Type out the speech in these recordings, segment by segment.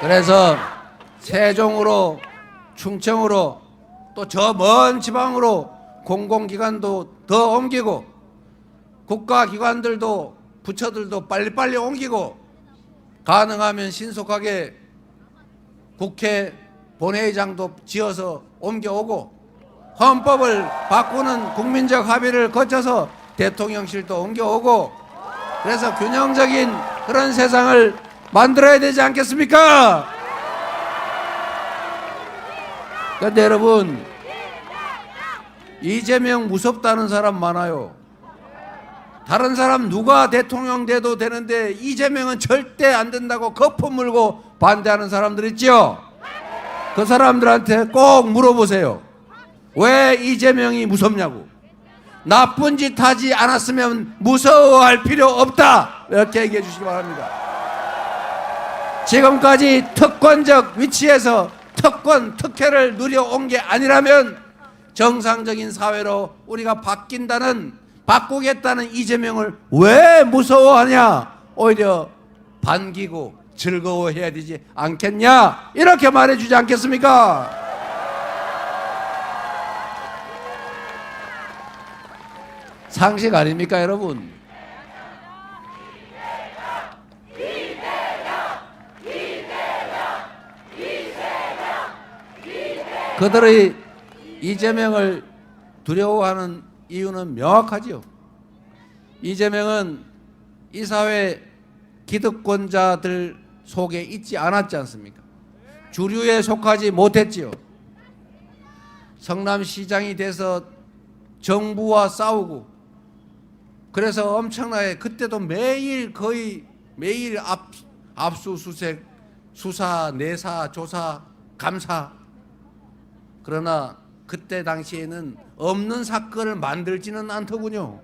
그래서 세종으로, 충청으로, 또 저 먼 지방으로 공공기관도 더 옮기고 국가기관들도 부처들도 빨리빨리 옮기고 가능하면 신속하게 국회 본회의장도 지어서 옮겨오고 헌법을 바꾸는 국민적 합의를 거쳐서 대통령실도 옮겨오고 그래서 균형적인 그런 세상을 만들어야 되지 않겠습니까? 그런데 여러분, 이재명 무섭다는 사람 많아요. 다른 사람 누가 대통령 돼도 되는데 이재명은 절대 안 된다고 거품 물고 반대하는 사람들 있죠? 그 사람들한테 꼭 물어보세요. 왜 이재명이 무섭냐고. 나쁜 짓 하지 않았으면 무서워할 필요 없다. 이렇게 얘기해 주시기 바랍니다. 지금까지 특권적 위치에서 특혜를 누려온 게 아니라면 정상적인 사회로 우리가 바꾸겠다는 이재명을 왜 무서워하냐? 오히려 반기고 즐거워해야 되지 않겠냐? 이렇게 말해주지 않겠습니까? 상식 아닙니까, 여러분? 그들의 이재명을 두려워하는 이유는 명확하지요. 이재명은 이 사회 기득권자들 속에 있지 않았지 않습니까? 주류에 속하지 못했지요. 성남시장이 돼서 정부와 싸우고 그래서 엄청나게 그때도 거의 매일 압수수색, 수사, 내사, 조사, 감사. 그러나 그때 당시에는 없는 사건을 만들지는 않더군요.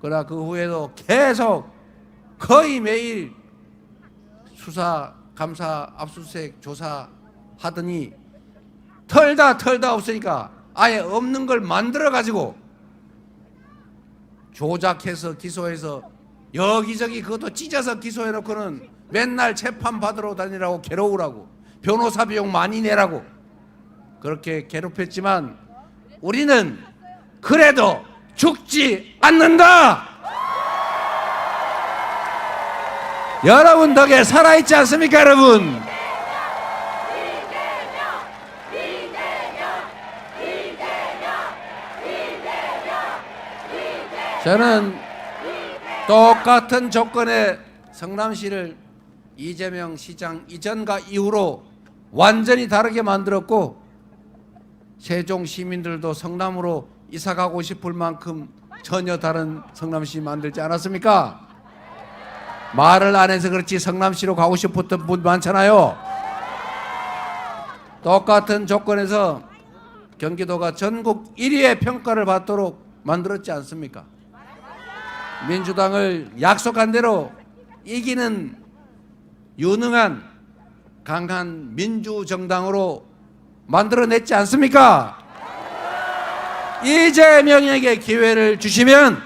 그러나 그 후에도 계속 거의 매일 수사, 감사, 압수수색, 조사 하더니 털다 없으니까 아예 없는 걸 만들어 가지고 조작해서 기소해서 여기저기 그것도 찢어서 기소해놓고는 맨날 재판 받으러 다니라고 괴로우라고 변호사 비용 많이 내라고 그렇게 괴롭혔지만 우리는 그래도 죽지 않는다. 여러분 덕에 살아있지 않습니까, 여러분? 저는 똑같은 조건의 성남시를 이재명 시장 이전과 이후로 완전히 다르게 만들었고 세종 시민들도 성남으로 이사가고 싶을 만큼 전혀 다른 성남시 만들지 않았습니까? 말을 안 해서 그렇지 성남시로 가고 싶었던 분 많잖아요. 똑같은 조건에서 경기도가 전국 1위의 평가를 받도록 만들었지 않습니까? 민주당을 약속한 대로 이기는 유능한 강한 민주정당으로 만들어냈지 않습니까? 이재명에게 기회를 주시면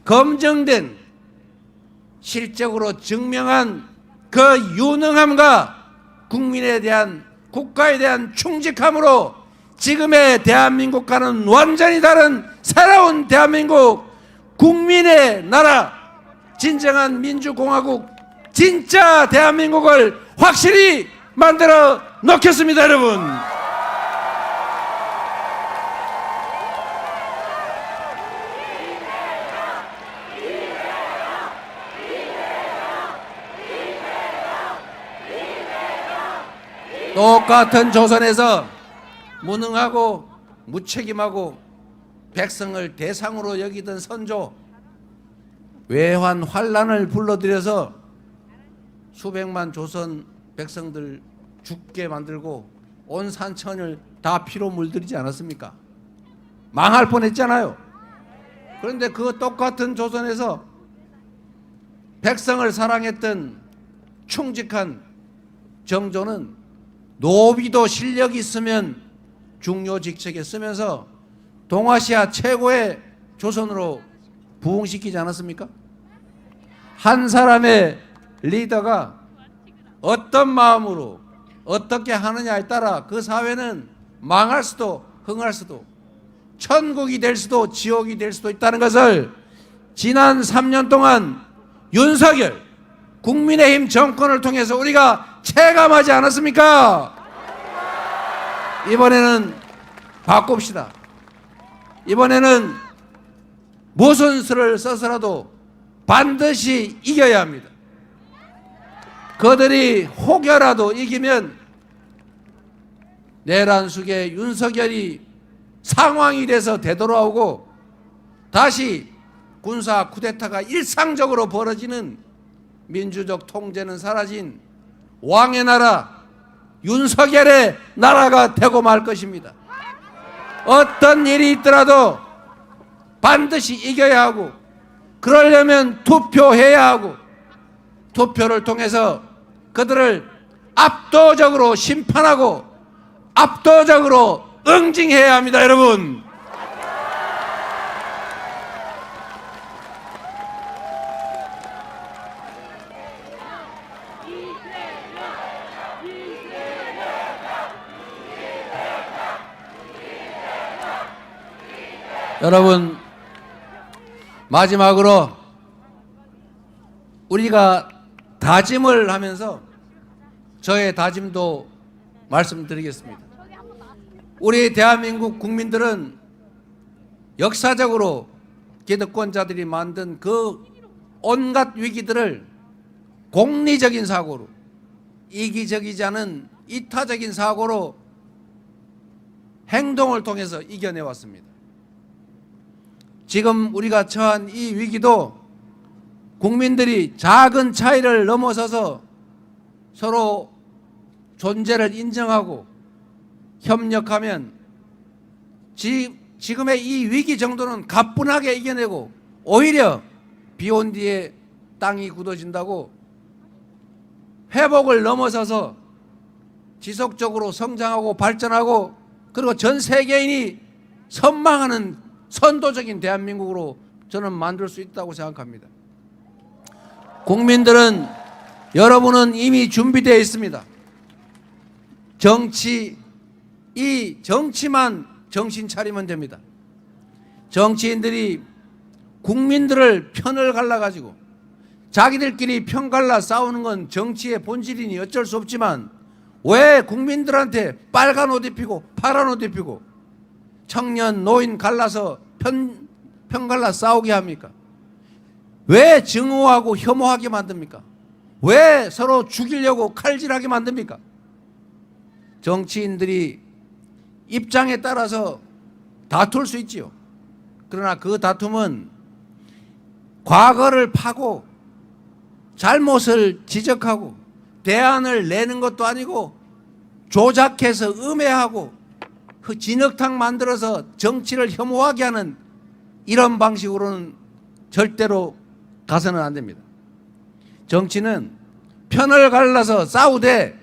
검증된 실적으로 증명한 그 유능함과 국민에 대한 국가에 대한 충직함으로 지금의 대한민국과는 완전히 다른 새로운 대한민국 국민의 나라 진정한 민주공화국 진짜 대한민국을 확실히 만들어 놓겠습니다, 여러분. 똑같은 조선에서 무능하고 무책임하고 백성을 대상으로 여기던 선조 외환 환란을 불러들여서 수백만 조선 백성들 죽게 만들고 온 산천을 다 피로 물들이지 않았습니까? 망할 뻔했잖아요. 그런데 그 똑같은 조선에서 백성을 사랑했던 충직한 정조는 노비도 실력이 있으면 중요 직책에 쓰면서 동아시아 최고의 조선으로 부흥시키지 않았습니까? 한 사람의 리더가 어떤 마음으로 어떻게 하느냐에 따라 그 사회는 망할 수도 흥할 수도 천국이 될 수도 지옥이 될 수도 있다는 것을 지난 3년 동안 윤석열 국민의힘 정권을 통해서 우리가 체감하지 않았습니까? 이번에는 바꿉시다. 이번에는 무슨 수를 써서라도 반드시 이겨야 합니다. 그들이 혹여라도 이기면 내란 속에 윤석열이 상황이 돼서 되돌아오고 다시 군사 쿠데타가 일상적으로 벌어지는 민주적 통제는 사라진 왕의 나라 윤석열의 나라가 되고 말 것입니다. 어떤 일이 있더라도 반드시 이겨야 하고 그러려면 투표해야 하고 투표를 통해서 그들을 압도적으로 심판하고 압도적으로 응징해야 합니다. 여러분, 여러분, 마지막으로 우리가 다짐을 하면서 저의 다짐도 말씀드리겠습니다. 우리 대한민국 국민들은 역사적으로 기득권자들이 만든 그 온갖 위기들을 공리적인 사고로, 이기적이지 않은 이타적인 사고로 행동을 통해서 이겨내왔습니다. 지금 우리가 처한 이 위기도 국민들이 작은 차이를 넘어서서 서로 존재를 인정하고 협력하면 지금의 이 위기 정도는 가뿐하게 이겨내고 오히려 비온 뒤에 땅이 굳어진다고 회복을 넘어서서 지속적으로 성장하고 발전하고 그리고 전 세계인이 선망하는 선도적인 대한민국으로 저는 만들 수 있다고 생각합니다. 국민들은 여러분은 이미 준비되어 있습니다. 이 정치만 정신 차리면 됩니다. 정치인들이 국민들을 편을 갈라가지고 자기들끼리 편 갈라 싸우는 건 정치의 본질이니 어쩔 수 없지만 왜 국민들한테 빨간 옷 입히고 파란 옷 입히고 청년 노인 갈라서 편 갈라 싸우게 합니까? 왜 증오하고 혐오하게 만듭니까? 왜 서로 죽이려고 칼질하게 만듭니까? 정치인들이 입장에 따라서 다툴 수 있지요. 그러나 그 다툼은 과거를 파고 잘못을 지적하고 대안을 내는 것도 아니고 조작해서 음해하고 진흙탕 만들어서 정치를 혐오하게 하는 이런 방식으로는 절대로 가서는 안 됩니다. 정치는 편을 갈라서 싸우되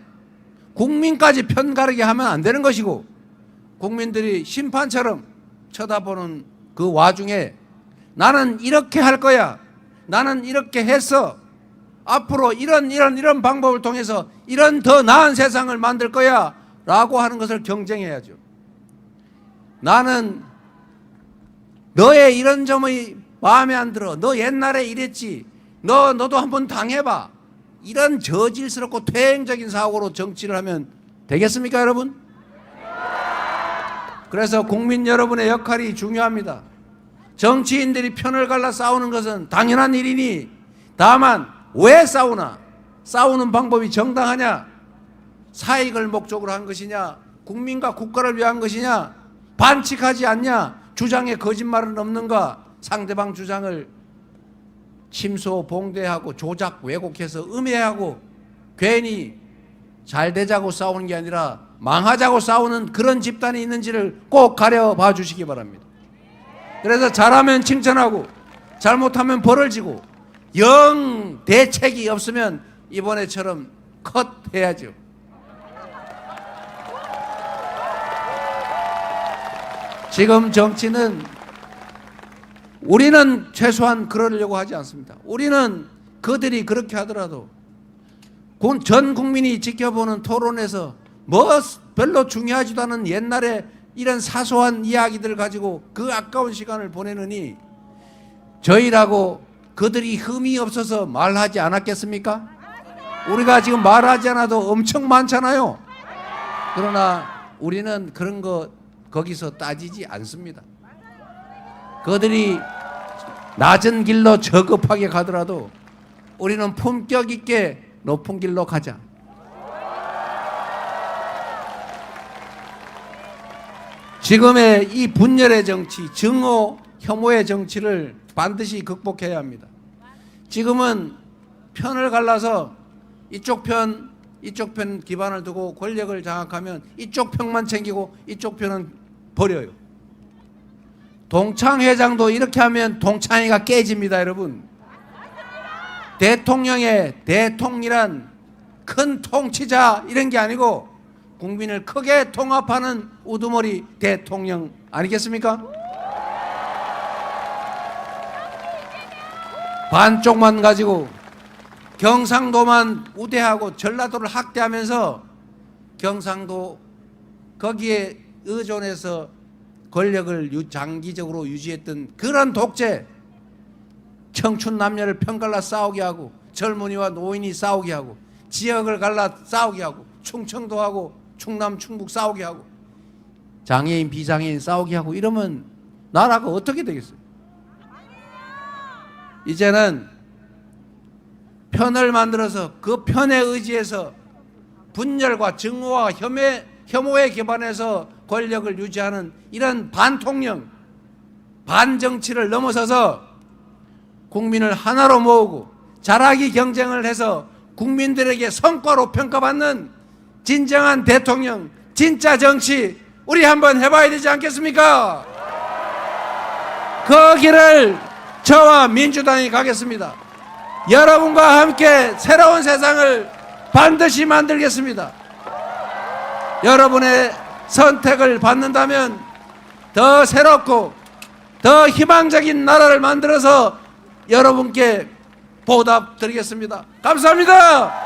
국민까지 편 가르게 하면 안 되는 것이고 국민들이 심판처럼 쳐다보는 그 와중에 나는 이렇게 할 거야. 나는 이렇게 했어. 앞으로 이런 방법을 통해서 이런 더 나은 세상을 만들 거야 라고 하는 것을 경쟁해야죠. 나는 너의 이런 점이 마음에 안 들어. 너 옛날에 이랬지. 너도 한번 당해봐. 이런 저질스럽고 퇴행적인 사고로 정치를 하면 되겠습니까, 여러분? 그래서 국민 여러분의 역할이 중요합니다. 정치인들이 편을 갈라 싸우는 것은 당연한 일이니 다만 왜 싸우나? 싸우는 방법이 정당하냐? 사익을 목적으로 한 것이냐? 국민과 국가를 위한 것이냐? 반칙하지 않냐? 주장에 거짓말은 없는가? 상대방 주장을 침소 봉대하고 조작 왜곡해서 음해하고 괜히 잘 되자고 싸우는 게 아니라 망하자고 싸우는 그런 집단이 있는지를 꼭 가려봐 주시기 바랍니다. 그래서 잘하면 칭찬하고 잘못하면 벌을 지고 영 대책이 없으면 이번에처럼 컷 해야죠. 지금 정치는 우리는 최소한 그러려고 하지 않습니다. 우리는 그들이 그렇게 하더라도 전 국민이 지켜보는 토론에서 뭐 별로 중요하지도 않은 옛날에 이런 사소한 이야기들 가지고 그 아까운 시간을 보내느니 저희라고 그들이 흠이 없어서 말하지 않았겠습니까? 우리가 지금 말하지 않아도 엄청 많잖아요. 그러나 우리는 그런 거 거기서 따지지 않습니다. 그들이 낮은 길로 저급하게 가더라도 우리는 품격 있게 높은 길로 가자. 지금의 이 분열의 정치, 증오, 혐오의 정치를 반드시 극복해야 합니다. 지금은 편을 갈라서 이쪽 편 기반을 두고 권력을 장악하면 이쪽 편만 챙기고 이쪽 편은 버려요. 동창회장도 이렇게 하면 동창회가 깨집니다, 여러분. 대통령의 대통이란 큰 통치자 이런 게 아니고 국민을 크게 통합하는 우두머리 대통령 아니겠습니까? 반쪽만 가지고 경상도만 우대하고 전라도를 학대하면서 경상도 거기에 의존해서 권력을 장기적으로 유지했던 그런 독재, 청춘 남녀를 편갈라 싸우게 하고 젊은이와 노인이 싸우게 하고 지역을 갈라 싸우게 하고 충청도하고 충남 충북 싸우게 하고 장애인 비장애인 싸우게 하고 이러면 나라가 어떻게 되겠어요? 이제는 편을 만들어서 그 편에 의지해서 분열과 증오와 혐오에 기반해서 권력을 유지하는 이런 반통령, 반정치를 넘어서서 국민을 하나로 모으고 자라기 경쟁을 해서 국민들에게 성과로 평가받는 진정한 대통령, 진짜 정치 우리 한번 해봐야 되지 않겠습니까? 그 길을 저와 민주당이 가겠습니다. 여러분과 함께 새로운 세상을 반드시 만들겠습니다. 여러분의 선택을 받는다면 더 새롭고 더 희망적인 나라를 만들어서 여러분께 보답드리겠습니다. 감사합니다.